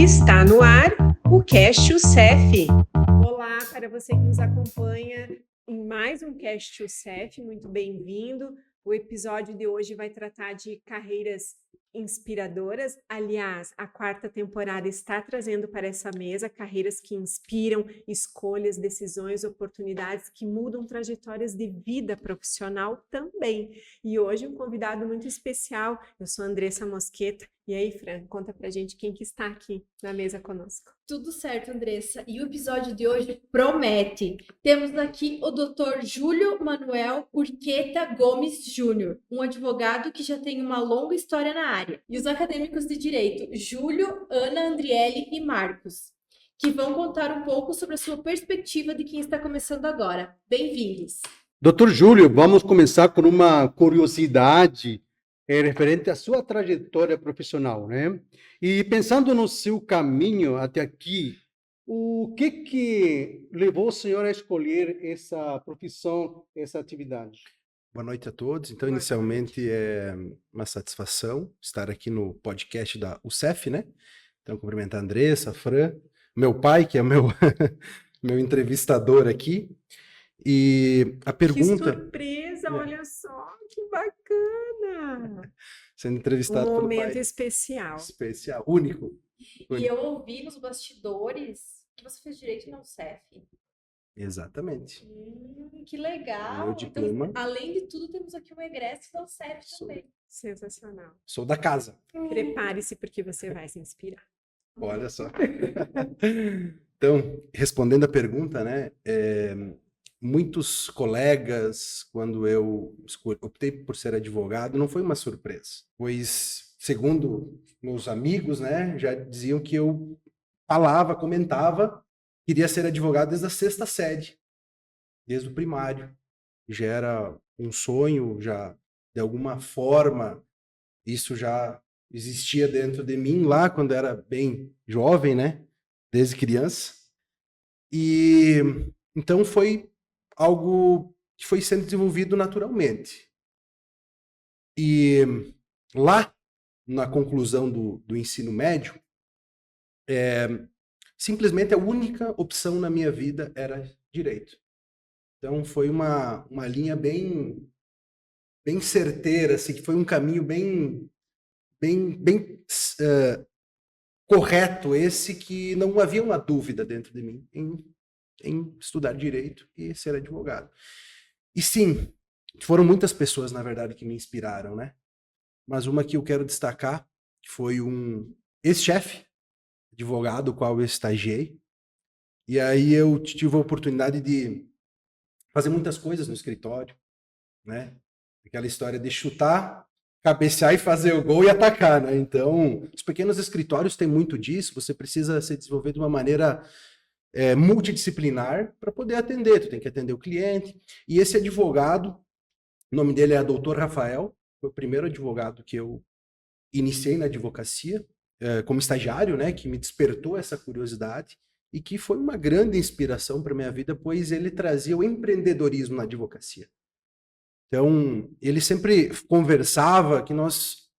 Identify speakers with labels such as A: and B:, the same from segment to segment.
A: Está no ar o Cast UCEF. Olá para você que nos acompanha em mais um Cast UCEF, muito bem-vindo. O episódio de hoje vai tratar de carreiras inspiradoras. Aliás, a quarta temporada está trazendo para essa mesa carreiras que inspiram, escolhas, decisões, oportunidades que mudam trajetórias de vida profissional também. E hoje um convidado muito especial. Eu sou Andressa Mosqueta. E aí, Fran, conta pra gente quem que está aqui na mesa conosco.
B: Tudo certo, Andressa. E o episódio de hoje promete. Temos aqui o Dr. Júlio Manuel Urqueta Gomes Júnior, um advogado que já tem uma longa história na área. E os acadêmicos de direito, Júlio, Ana Andriele e Marcos, que vão contar um pouco sobre a sua perspectiva de quem está começando agora. Bem-vindos.
C: Doutor Júlio, vamos começar com uma curiosidade referente à sua trajetória profissional, né? E pensando no seu caminho até aqui, o que levou o senhor a escolher essa profissão, essa atividade?
D: Boa noite a todos. Então, inicialmente, é uma satisfação estar aqui no podcast da UCEF, né? Então, cumprimentar a Andressa, a Fran, meu pai, que é meu, meu entrevistador aqui. E a pergunta...
A: Que surpresa, olha só, que bacana!
D: Sendo entrevistado pelo pai.
A: Um momento especial.
D: Especial, único.
B: E eu ouvi nos bastidores que você fez direito na UCEF.
D: Exatamente.
B: Que legal!
D: Meu diploma.
B: Então, além de tudo, temos aqui um egresso da UCEF também.
A: Sensacional.
D: Sou da casa.
A: Prepare-se porque você vai se inspirar.
D: Olha só. Então, respondendo a pergunta, né? Muitos colegas, quando eu optei por ser advogado, não foi uma surpresa, pois, segundo meus amigos, né, já diziam que eu comentava, queria ser advogado desde a sexta série, desde o primário. Já era um sonho, já, de alguma forma, isso já existia dentro de mim lá, quando era bem jovem, né, desde criança. E, então, foi algo que foi sendo desenvolvido naturalmente. E lá, na conclusão do ensino médio, simplesmente a única opção na minha vida era direito. Então foi uma linha bem certeira, assim, que foi um caminho bem correto esse, que não havia uma dúvida dentro de mim em estudar direito e ser advogado. E sim, foram muitas pessoas, na verdade, que me inspiraram, né? Mas uma que eu quero destacar, que foi um ex-chefe, advogado, o qual eu estagiei. E aí eu tive a oportunidade de fazer muitas coisas no escritório, né? Aquela história de chutar, cabecear e fazer o gol e atacar, né? Então, os pequenos escritórios têm muito disso, você precisa se desenvolver de uma maneira multidisciplinar para poder atender. Tu tem que atender o cliente. E esse advogado, o nome dele é Dr. Rafael, foi o primeiro advogado que eu iniciei na advocacia, como estagiário, né, que me despertou essa curiosidade e que foi uma grande inspiração para minha vida, pois ele trazia o empreendedorismo na advocacia. Então, ele sempre conversava que nós,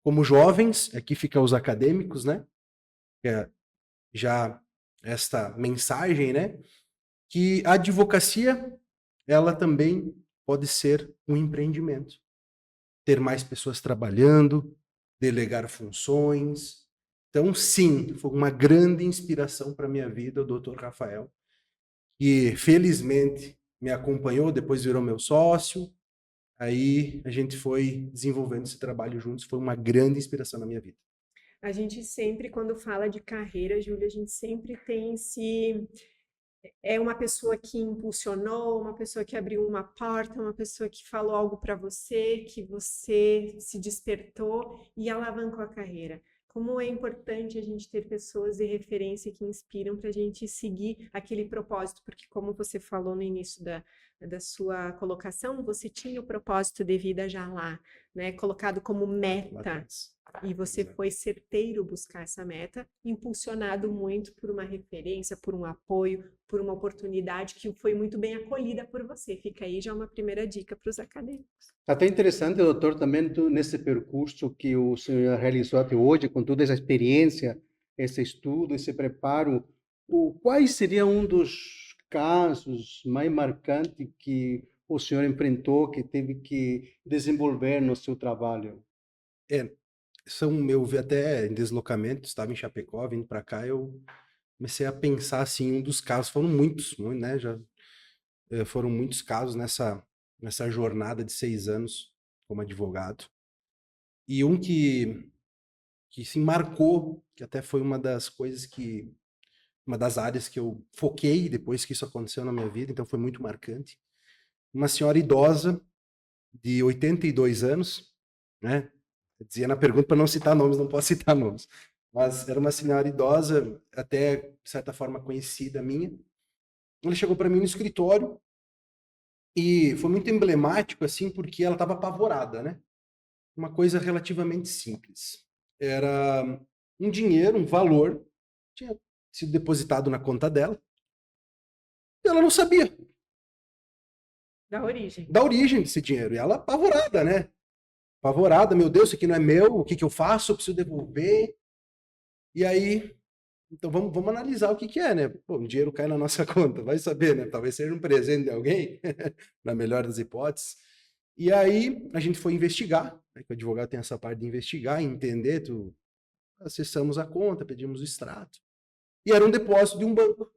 D: como jovens, aqui fica os acadêmicos, né, já esta mensagem, né, que a advocacia, ela também pode ser um empreendimento. Ter mais pessoas trabalhando, delegar funções. Então, sim, foi uma grande inspiração para a minha vida, o Dr. Rafael, que felizmente me acompanhou, depois virou meu sócio. Aí a gente foi desenvolvendo esse trabalho juntos, foi uma grande inspiração na minha vida.
A: A gente sempre, quando fala de carreira, Júlia, a gente sempre tem é uma pessoa que impulsionou, uma pessoa que abriu uma porta, uma pessoa que falou algo para você, que você se despertou e alavancou a carreira. Como é importante a gente ter pessoas de referência que inspiram para a gente seguir aquele propósito, porque como você falou no início da sua colocação, você tinha o propósito de vida já lá, né, colocado como meta. E você foi certeiro buscar essa meta, impulsionado muito por uma referência, por um apoio, por uma oportunidade que foi muito bem acolhida por você. Fica aí já uma primeira dica para os acadêmicos.
C: Até interessante, doutor, também nesse percurso que o senhor realizou até hoje, com toda essa experiência esse estudo, esse preparo, quais seriam um dos casos mais marcantes que o senhor enfrentou, que teve que desenvolver no seu trabalho?
D: Eu vi até em deslocamento, estava em Chapecó, vindo para cá, eu comecei a pensar assim, um dos casos, foram muitos, né? Foram muitos casos nessa jornada de 6 anos como advogado. E um que se marcou, que até foi uma das áreas que eu foquei depois que isso aconteceu na minha vida, então foi muito marcante. Uma senhora idosa de 82 anos, né? Eu dizia na pergunta para não citar nomes, não posso citar nomes. Mas era uma senhora idosa, até de certa forma conhecida minha. Ela chegou para mim no escritório e foi muito emblemático assim, porque ela estava apavorada, né? Uma coisa relativamente simples. Era um dinheiro, um valor, tinha sido depositado na conta dela, e ela não sabia
A: Da origem.
D: da origem desse dinheiro. E ela apavorada, né? Apavorada, meu Deus, isso aqui não é meu, o que que eu faço? Eu preciso devolver. E aí, então vamos analisar o que que é, né? Pô, o dinheiro cai na nossa conta, vai saber, né? Talvez seja um presente de alguém, na melhor das hipóteses. E aí a gente foi investigar, né, que o advogado tem essa parte de investigar, entender, acessamos a conta, pedimos o extrato. E era um depósito de um banco.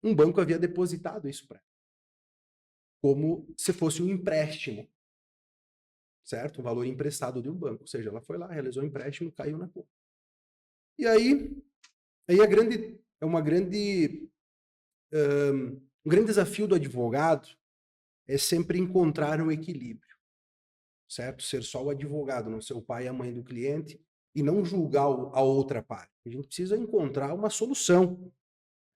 D: Um banco havia depositado isso para ela, como se fosse um empréstimo, certo? Um valor emprestado de um banco. Ou seja, ela foi lá, realizou o empréstimo, caiu na conta. E aí um grande desafio do advogado é sempre encontrar um equilíbrio, certo? Ser só o advogado, não ser o pai e a mãe do cliente, e não julgar a outra parte. A gente precisa encontrar uma solução.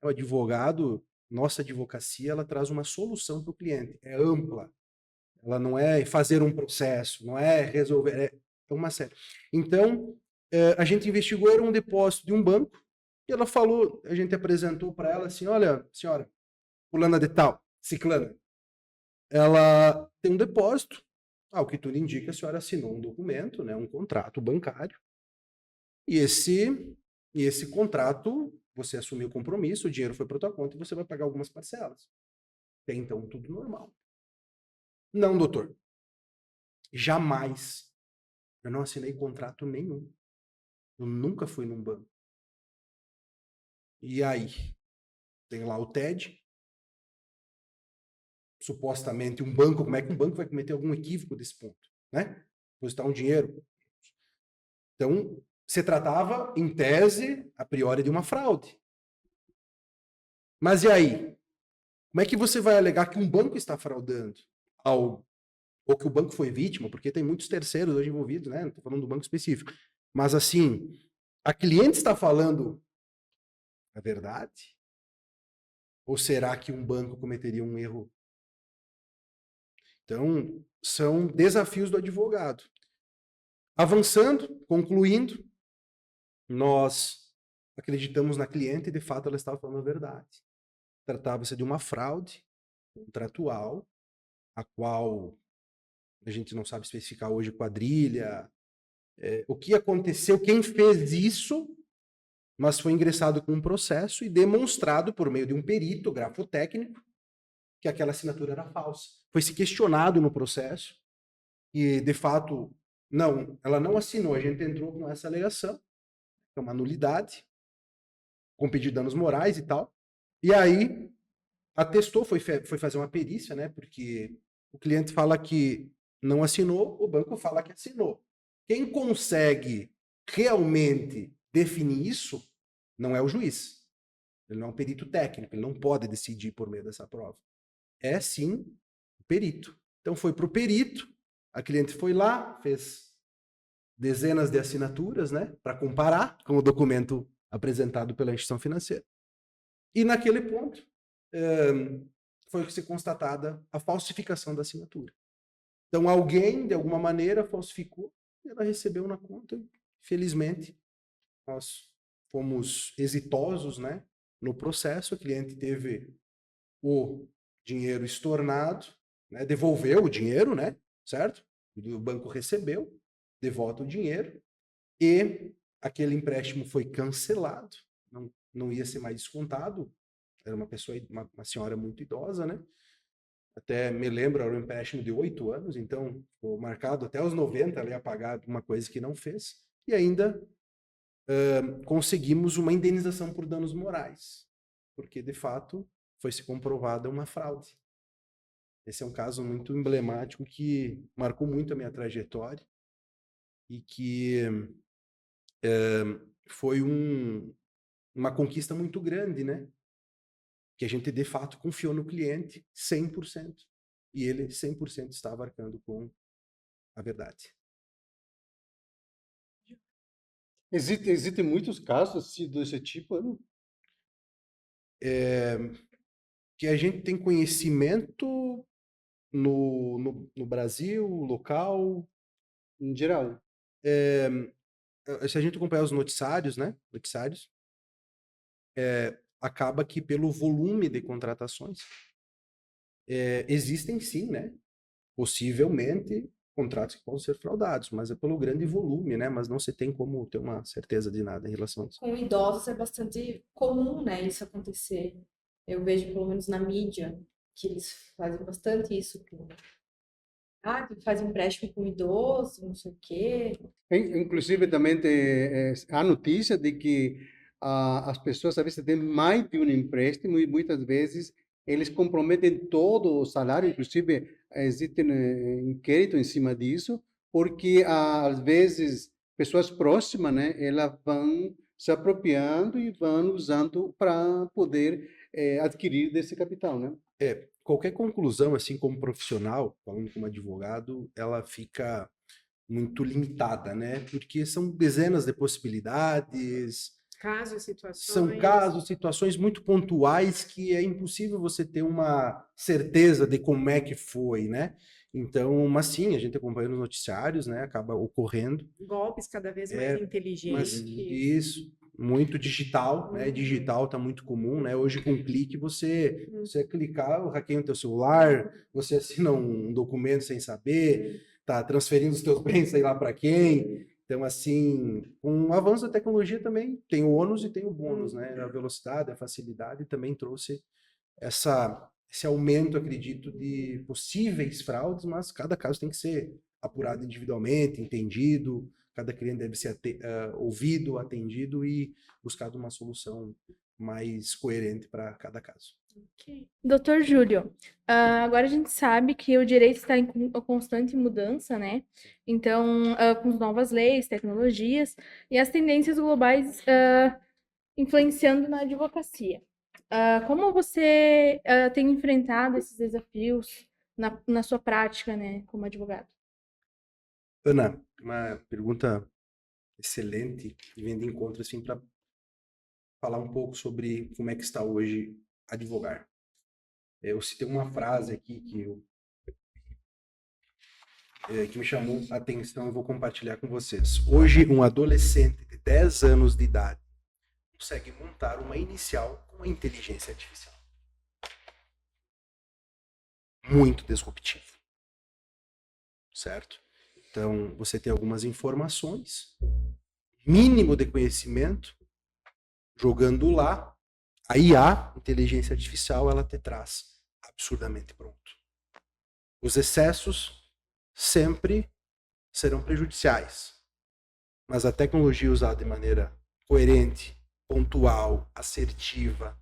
D: O advogado, nossa advocacia, ela traz uma solução para o cliente. É ampla. Ela não é fazer um processo, não é resolver, é uma série. Então, a gente investigou, era um depósito de um banco, e ela falou, a gente apresentou para ela assim, olha, senhora, fulana de tal, ciclana, ela tem um depósito, o que tudo indica, a senhora assinou um documento, né, um contrato bancário, e esse contrato, você assumiu o compromisso, o dinheiro foi para tua conta e você vai pagar algumas parcelas. Até então, tudo normal. Não, doutor. Jamais. Eu não assinei contrato nenhum. Eu nunca fui num banco. E aí? Tem lá o TED. Supostamente um banco, como é que um banco vai cometer algum equívoco desse ponto? Né? Depositar um dinheiro. Então, se tratava, em tese, a priori, de uma fraude. Mas e aí? Como é que você vai alegar que um banco está fraudando algo? Ou que o banco foi vítima? Porque tem muitos terceiros hoje envolvidos, né? Não estou falando do banco específico. Mas assim, a cliente está falando a verdade? Ou será que um banco cometeria um erro? Então, são desafios do advogado. Avançando, concluindo, nós acreditamos na cliente e, de fato, ela estava falando a verdade. Tratava-se de uma fraude contratual, a qual a gente não sabe especificar hoje quadrilha, o que aconteceu, quem fez isso, mas foi ingressado com um processo e demonstrado por meio de um perito grafotécnico que aquela assinatura era falsa. Foi se questionado no processo e, de fato, não, ela não assinou. A gente entrou com essa alegação, que é uma nulidade, com pedido de danos morais e tal. E aí, atestou, foi fazer uma perícia, né? Porque o cliente fala que não assinou, o banco fala que assinou. Quem consegue realmente definir isso não é o juiz. Ele não é um perito técnico, ele não pode decidir por meio dessa prova. É sim o perito. Então foi para o perito, a cliente foi lá, fez dezenas de assinaturas, né, para comparar com o documento apresentado pela instituição financeira. E naquele ponto foi se constatada a falsificação da assinatura. Então alguém, de alguma maneira, falsificou e ela recebeu na conta. Felizmente, nós fomos exitosos, né, no processo. A cliente teve o dinheiro estornado, né, devolveu o dinheiro, né, certo? O banco recebeu, de volta o dinheiro, e aquele empréstimo foi cancelado, não ia ser mais descontado. Era uma pessoa, uma senhora muito idosa, né? Até me lembro, era um empréstimo de 8 anos, então ficou marcado até os 90, ela ia pagar uma coisa que não fez. E ainda conseguimos uma indenização por danos morais, porque de fato foi-se comprovada uma fraude. Esse é um caso muito emblemático que marcou muito a minha trajetória e que foi uma conquista muito grande, né? Que a gente de fato confiou no cliente 100%. E ele 100% estava arcando com a verdade.
C: Existem muitos casos assim, desse tipo, né?
D: Que a gente tem conhecimento no Brasil, local.
C: Em geral.
D: Se a gente acompanhar os noticiários, né? Acaba que pelo volume de contratações, existem sim, né? Possivelmente contratos que possam ser fraudados, mas é pelo grande volume, né? Mas não se tem como ter uma certeza de nada em relação a isso.
B: Com idosos é bastante comum, né, isso acontecer. Eu vejo, pelo menos na mídia, que eles fazem bastante isso. Que faz empréstimo com idoso, não sei o quê.
C: Inclusive, também há notícia de que as pessoas, às vezes, têm mais de um empréstimo e, muitas vezes, eles comprometem todo o salário. Inclusive, existem inquéritos em cima disso, porque, às vezes, pessoas próximas, né, elas vão se apropriando e vão usando para poder adquirir desse capital, né?
D: Qualquer conclusão, assim, como profissional, falando como advogado, ela fica muito limitada, né? Porque são dezenas de possibilidades,
A: Casos,
D: são
A: situações.
D: casos, situações muito pontuais que é impossível você ter uma certeza de como é que foi, né? Então, mas sim, a gente acompanha nos noticiários, né? Acaba ocorrendo.
A: Golpes cada vez mais
D: Mas
A: inteligentes.
D: isso, muito digital, né? Digital tá muito comum, né? Hoje com um clique você clicar, hackeia o teu celular, você assina um documento sem saber, tá transferindo os teus bens, sei lá para quem. Então, assim, com o avanço da tecnologia também tem o ônus e tem o bônus, né? A velocidade, a facilidade também trouxe esse aumento, acredito, de possíveis fraudes, mas cada caso tem que ser apurado individualmente, entendido, cada cliente deve ser ouvido, atendido e buscado uma solução mais coerente para cada caso.
A: Ok.
E: Doutor Júlio, agora a gente sabe que o direito está em constante mudança, né? Então, com novas leis, tecnologias e as tendências globais influenciando na advocacia. Como você tem enfrentado esses desafios na sua prática, né, como advogado?
D: Ana, uma pergunta excelente e vem de encontro assim para falar um pouco sobre como é que está hoje advogar. Eu citei uma frase aqui que me chamou a atenção e vou compartilhar com vocês. Hoje, um adolescente de 10 anos de idade consegue montar uma inicial com a inteligência artificial. Muito disruptivo. Certo? Então, você tem algumas informações, mínimo de conhecimento, jogando lá, a IA, inteligência artificial, ela te traz absurdamente pronto. Os excessos sempre serão prejudiciais, mas a tecnologia usada de maneira coerente, pontual, assertiva,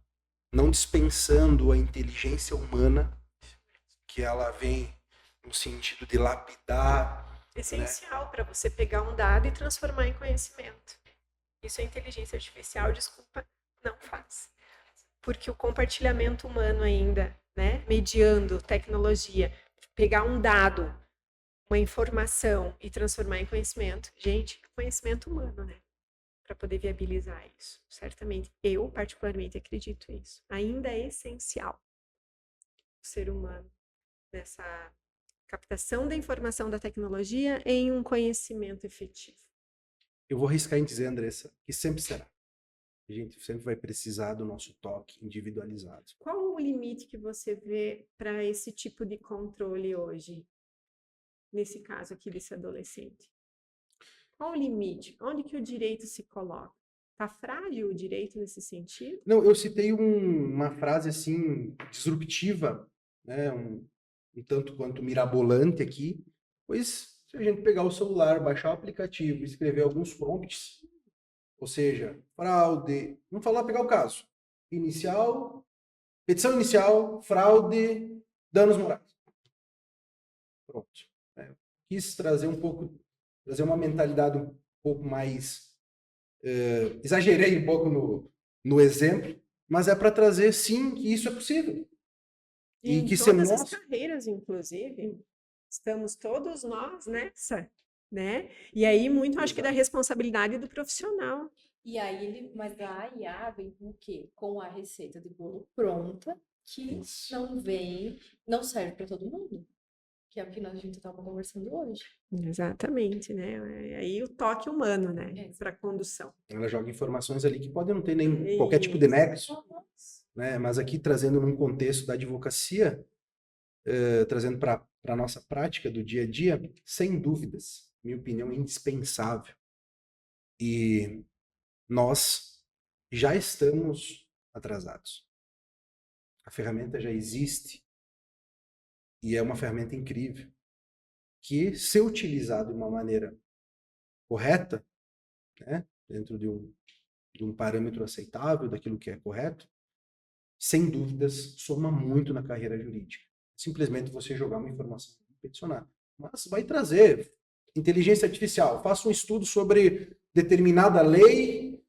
D: não dispensando a inteligência humana, que ela vem no sentido de lapidar.
A: Essencial para você pegar um dado e transformar em conhecimento. Isso a inteligência artificial, desculpa, não faz. Porque o compartilhamento humano ainda, né, mediando tecnologia, pegar um dado, uma informação e transformar em conhecimento, gente, conhecimento humano, né? Para poder viabilizar isso. Certamente, eu particularmente acredito nisso. Ainda é essencial o ser humano nessa captação da informação da tecnologia em um conhecimento efetivo.
D: Eu vou arriscar em dizer, Andressa, que sempre será. A gente sempre vai precisar do nosso toque individualizado.
A: Qual o limite que você vê para esse tipo de controle hoje? Nesse caso aqui desse adolescente? Qual o limite? Onde que o direito se coloca? Está frágil o direito nesse sentido?
D: Não, eu citei uma frase assim disruptiva, né, um tanto quanto mirabolante aqui, pois se a gente pegar o celular, baixar o aplicativo, escrever alguns prompts, ou seja, fraude, vamos falar, pegar o caso, petição inicial, fraude, danos morais. Pronto. Quis trazer uma mentalidade um pouco mais, exagerei um pouco no exemplo, mas é para trazer, sim, que isso é possível.
A: E
D: E
A: em
D: que se
A: todas as
D: mostra...
A: carreiras, inclusive, estamos todos nós nessa, né? E aí muito acho que da responsabilidade do profissional.
B: E aí mas a IA vem com o quê? Com a receita de bolo pronta, que não serve para todo mundo. Que é o que a gente estava conversando hoje.
A: Exatamente, né? Aí o toque humano, né?
B: É.
A: Para condução.
D: Ela joga informações ali que podem não ter nem qualquer tipo de nexo, né? Mas aqui trazendo num contexto da advocacia, trazendo para a nossa prática do dia a dia, sem dúvidas, minha opinião é indispensável. E nós já estamos atrasados. A ferramenta já existe e é uma ferramenta incrível que, se utilizada de uma maneira correta, né, dentro de um parâmetro aceitável daquilo que é correto, sem dúvidas, soma muito na carreira jurídica. Simplesmente você jogar uma informação e peticionar. Mas vai trazer inteligência artificial. Faça um estudo sobre determinada lei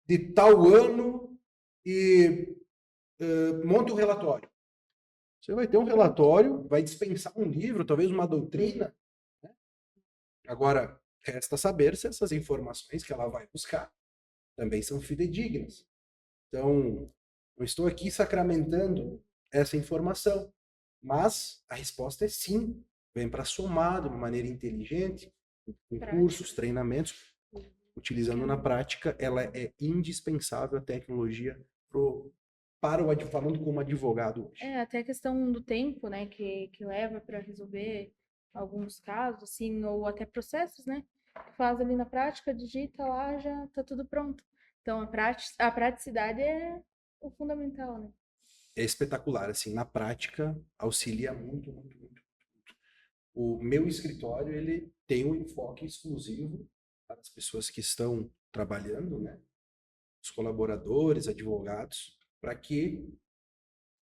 D: de tal ano e monte um relatório. Você vai ter um relatório, vai dispensar um livro, talvez uma doutrina. Né? Agora, resta saber se essas informações que ela vai buscar também são fidedignas. Então, não estou aqui sacramentando essa informação, mas a resposta é sim. Vem para somar de uma maneira inteligente, com cursos, treinamentos, utilizando na prática, ela é indispensável a tecnologia falando como advogado hoje.
E: Até a questão do tempo, né, que leva para resolver alguns casos, assim, ou até processos, né? Faz ali na prática, digita lá, já tá tudo pronto. Então, a praticidade é o fundamental, né?
D: É espetacular, assim, na prática, auxilia muito, muito, muito. O meu escritório, ele tem um enfoque exclusivo para as pessoas que estão trabalhando, né? Os colaboradores, advogados, para que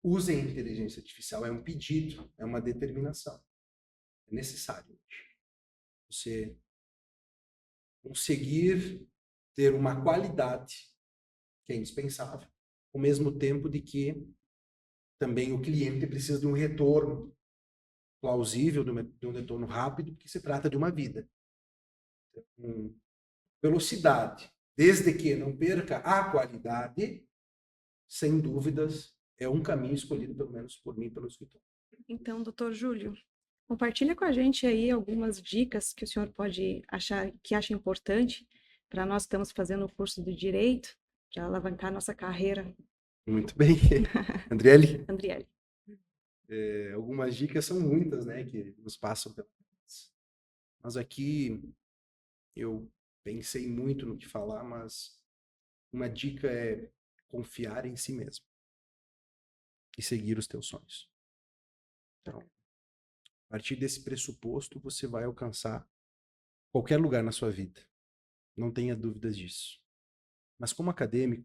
D: usem a inteligência artificial. É um pedido, é uma determinação. É necessário você conseguir ter uma qualidade que é indispensável, ao mesmo tempo de que também o cliente precisa de um retorno plausível, de um retorno rápido, porque se trata de uma vida. Então, velocidade, desde que não perca a qualidade, sem dúvidas, é um caminho escolhido, pelo menos por mim, pelo escritório.
F: Então, doutor Júlio, compartilha com a gente aí algumas dicas que o senhor pode acha importante para nós que estamos fazendo o curso do direito, para alavancar nossa carreira.
D: Muito bem. Andriele?
F: Andriele.
D: Algumas dicas são muitas, né, que nos passam pela cabeça. Mas aqui eu pensei muito no que falar, mas uma dica é confiar em si mesmo e seguir os teus sonhos. Então, a partir desse pressuposto, você vai alcançar qualquer lugar na sua vida. Não tenha dúvidas disso. Mas como acadêmico,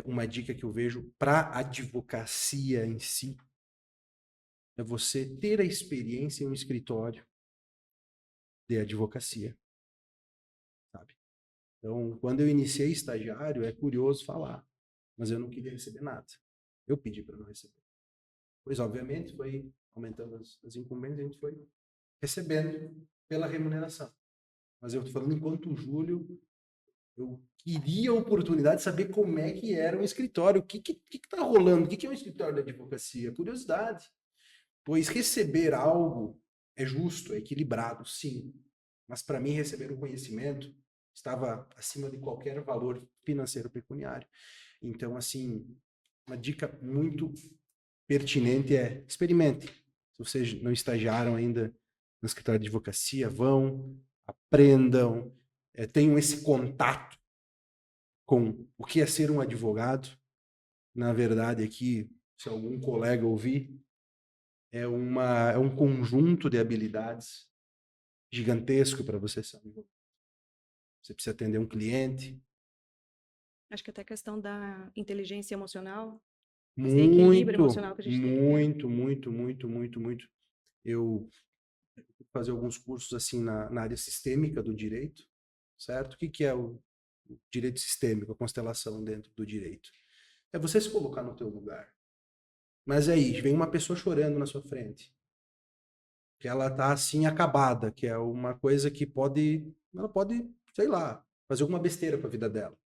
D: uma dica que eu vejo para a advocacia em si é você ter a experiência em um escritório de advocacia, sabe? Então, quando eu iniciei estagiário, é curioso falar, mas eu não queria receber nada. Eu pedi para não receber. Pois, obviamente, foi aumentando as incumbências, a gente foi recebendo pela remuneração. Mas eu estou falando enquanto Júlio, eu queria a oportunidade de saber como é que era um escritório, o que está rolando, o que é um escritório de advocacia, curiosidade. Pois receber algo é justo, é equilibrado, sim. Mas para mim receber um conhecimento estava acima de qualquer valor financeiro pecuniário. Então, assim, uma dica muito pertinente é experimente. Se vocês não estagiaram ainda no escritório de advocacia, vão, aprendam, tenham esse contato com o que é ser um advogado. Na verdade, aqui, se algum colega ouvir, é um conjunto de habilidades gigantesco para você ser um advogado. Você precisa atender um cliente.
F: Acho que até a questão da inteligência emocional, esse equilíbrio emocional que a gente tem que ter.
D: Muito. Eu fui fazer alguns cursos assim na área sistêmica do direito, certo? O que é o direito sistêmico, a constelação dentro do direito? É você se colocar no teu lugar. Mas aí, vem uma pessoa chorando na sua frente, que ela tá assim acabada, que é uma coisa que ela pode, sei lá, fazer alguma besteira com a vida dela.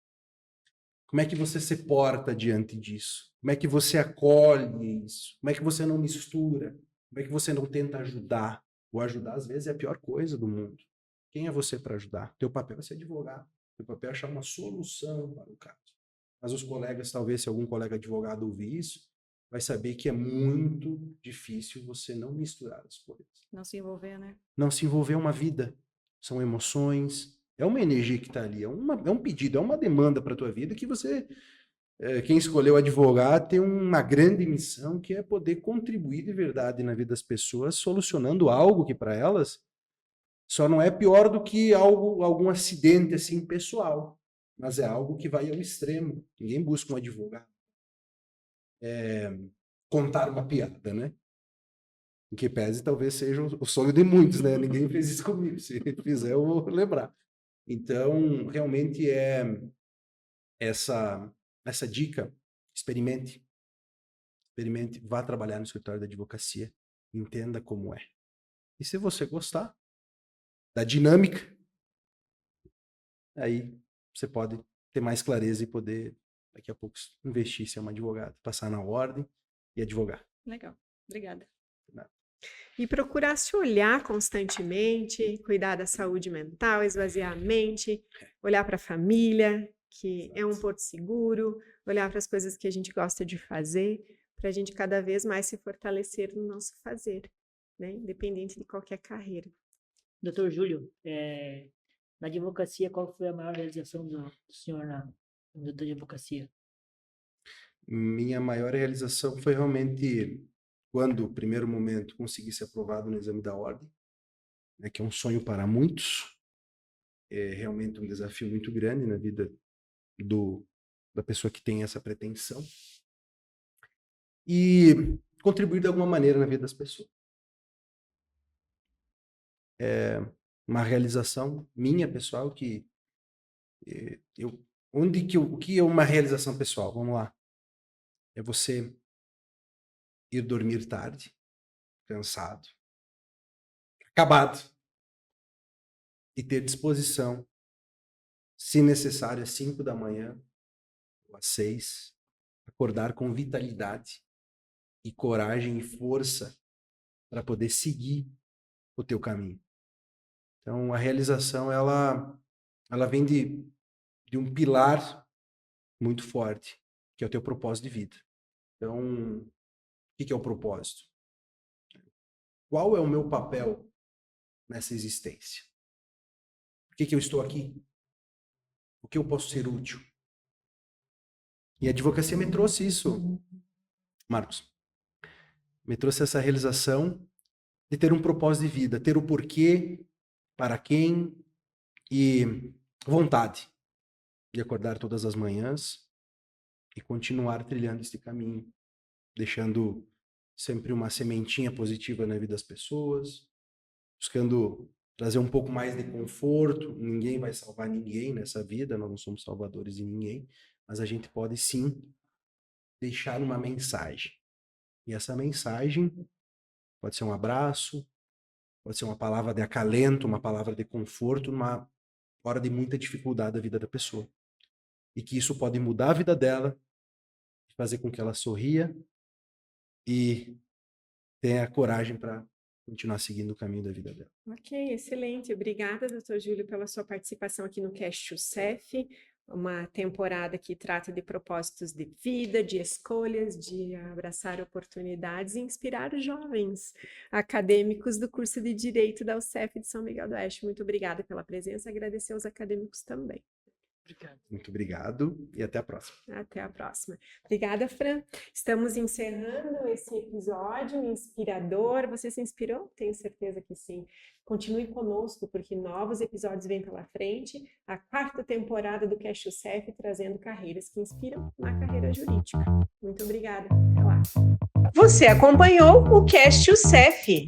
D: Como é que você se porta diante disso? Como é que você acolhe isso? Como é que você não mistura? Como é que você não tenta ajudar? O ajudar, às vezes, é a pior coisa do mundo. Quem é você para ajudar? Teu papel é ser advogado. Teu papel é achar uma solução para o caso. Mas os colegas, talvez, se algum colega advogado ouvir isso, vai saber que é muito difícil você não misturar as coisas.
F: Não se envolver, né?
D: Não se envolver é uma vida. São emoções, é uma energia que está ali, é um pedido, é uma demanda para a tua vida que você, quem escolheu advogar, tem uma grande missão que é poder contribuir de verdade na vida das pessoas, solucionando algo que para elas só não é pior do que algum acidente assim pessoal, mas é algo que vai ao extremo. Ninguém busca um advogado contar uma piada, né? Em que pese talvez seja o sonho de muitos, né? Ninguém fez isso comigo. Se fizer, eu vou lembrar. Então, realmente é essa dica. Experimente, vá trabalhar no escritório da advocacia, entenda como é. E se você gostar da dinâmica, aí você pode ter mais clareza e poder, daqui a pouco, investir em ser um advogado, passar na ordem e advogar.
F: Legal. Obrigada.
A: E procurar se olhar constantemente, cuidar da saúde mental, esvaziar a mente, olhar para a família, que é um porto seguro, olhar para as coisas que a gente gosta de fazer, para a gente cada vez mais se fortalecer no nosso fazer, né? Independente de qualquer carreira.
G: Doutor Júlio, na advocacia, qual foi a maior realização do senhor na advocacia?
D: Minha maior realização foi realmente quando, no primeiro momento, consegui ser aprovado no exame da ordem, né, que é um sonho para muitos, é realmente um desafio muito grande na vida da pessoa que tem essa pretensão, e contribuir de alguma maneira na vida das pessoas. É uma realização minha, pessoal, que o que é uma realização pessoal? Vamos lá. É você ir dormir tarde, cansado, acabado, e ter disposição, se necessário, às 5 da manhã ou às 6, acordar com vitalidade e coragem e força para poder seguir o teu caminho. Então, a realização, ela vem de um pilar muito forte, que é o teu propósito de vida. Então, o que é o propósito? Qual é o meu papel nessa existência? Por que eu estou aqui? O que eu posso ser útil? E a advocacia me trouxe isso, Marcos. Me trouxe essa realização de ter um propósito de vida, ter o porquê, para quem e vontade de acordar todas as manhãs e continuar trilhando este caminho, deixando sempre uma sementinha positiva na vida das pessoas, buscando trazer um pouco mais de conforto. Ninguém vai salvar ninguém nessa vida, nós não somos salvadores de ninguém, mas a gente pode sim deixar uma mensagem. E essa mensagem pode ser um abraço, pode ser uma palavra de acalento, uma palavra de conforto numa hora de muita dificuldade da vida da pessoa. E que isso pode mudar a vida dela, fazer com que ela sorria e tenha coragem para continuar seguindo o caminho da vida dela.
A: Ok, excelente. Obrigada, doutor Júlio, pela sua participação aqui no Cast UCEF. uma temporada que trata de propósitos de vida, de escolhas, de abraçar oportunidades e inspirar os jovens acadêmicos do curso de Direito da UCEF de São Miguel do Oeste. Muito obrigada pela presença, agradecer aos acadêmicos também.
D: Muito obrigado e até a próxima.
A: Até a próxima. Obrigada, Fran. Estamos encerrando esse episódio inspirador. Você se inspirou? Tenho certeza que sim. Continue conosco, porque novos episódios vêm pela frente. A 4ª temporada do Cast UCEF, trazendo carreiras que inspiram na carreira jurídica. Muito obrigada. Até lá. Você acompanhou o Cast UCEF.